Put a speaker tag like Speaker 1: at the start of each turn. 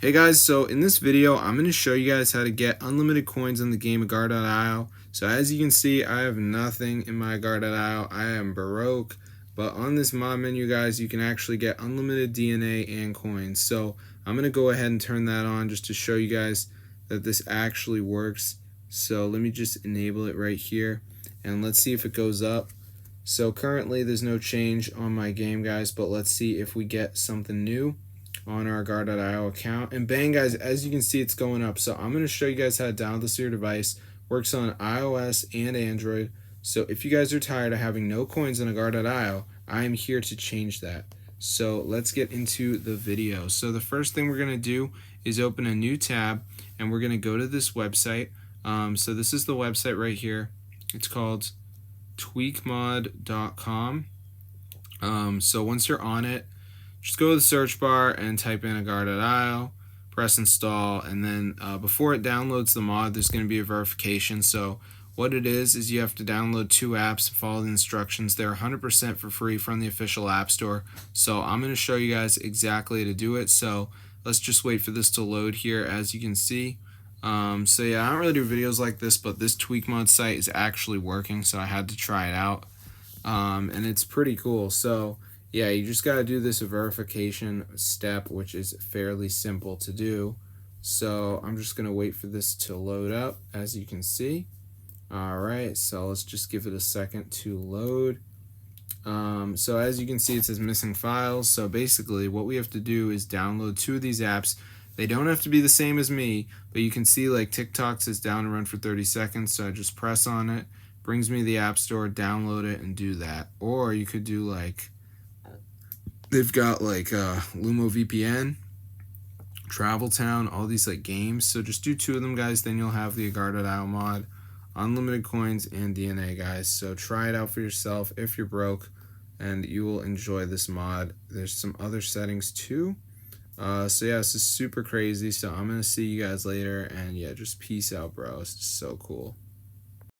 Speaker 1: Hey guys, so in this video, I'm going to show you guys how to get unlimited coins on the game Agario. So as you can see, I have nothing in my Agario. I am broke, but on this mod menu, guys, you can actually get unlimited DNA and coins. So I'm going to go ahead and turn that on just to show you guys that this actually works. So let me just enable it right here, and let's see if it goes up. So currently, there's no change on my game, guys, but let's see if we get something new on our Gar.io account. And bang, guys, as you can see, it's going up. So I'm going to show you guys how to download this to your device. Works on iOS and Android. So if you guys are tired of having no coins on a Gar.io, I am here to change that. So let's get into the video. So the first thing we're going to do is open a new tab, and we're going to go to this website. So this is the website right here. It's called tweakmod.com. So once you're on it, just go to the search bar and type in agar.io, press install, and then before it downloads the mod, there's going to be a verification. So what it is you have to download 2 apps and follow the instructions. They're 100% for free from the official app store. So I'm going to show you guys exactly how to do it. So let's just wait for this to load here. As you can see, so yeah, I don't really do videos like this, but this TweakMod site is actually working, so I had to try it out, and it's pretty cool. So yeah, you just got to do this verification step, which is fairly simple to do. So I'm just going to wait for this to load up, as you can see. All right, so let's just give it a second to load. So as you can see, it says missing files. So basically what we have to do is download 2 of these apps. They don't have to be the same as me, but you can see like TikTok says down and run for 30 seconds. So I just press on it, brings me to the app store, download it, and do that. Or you could do like, they've got like Lumo VPN, Travel Town, all these like games. So just do 2 of them, guys. Then you'll have the Agar.io mod, unlimited coins, and DNA, guys. So try it out for yourself if you're broke, and you will enjoy this mod. There's some other settings too. So yeah, this is super crazy. So I'm gonna see you guys later, and yeah, just peace out, bro. It's just so cool.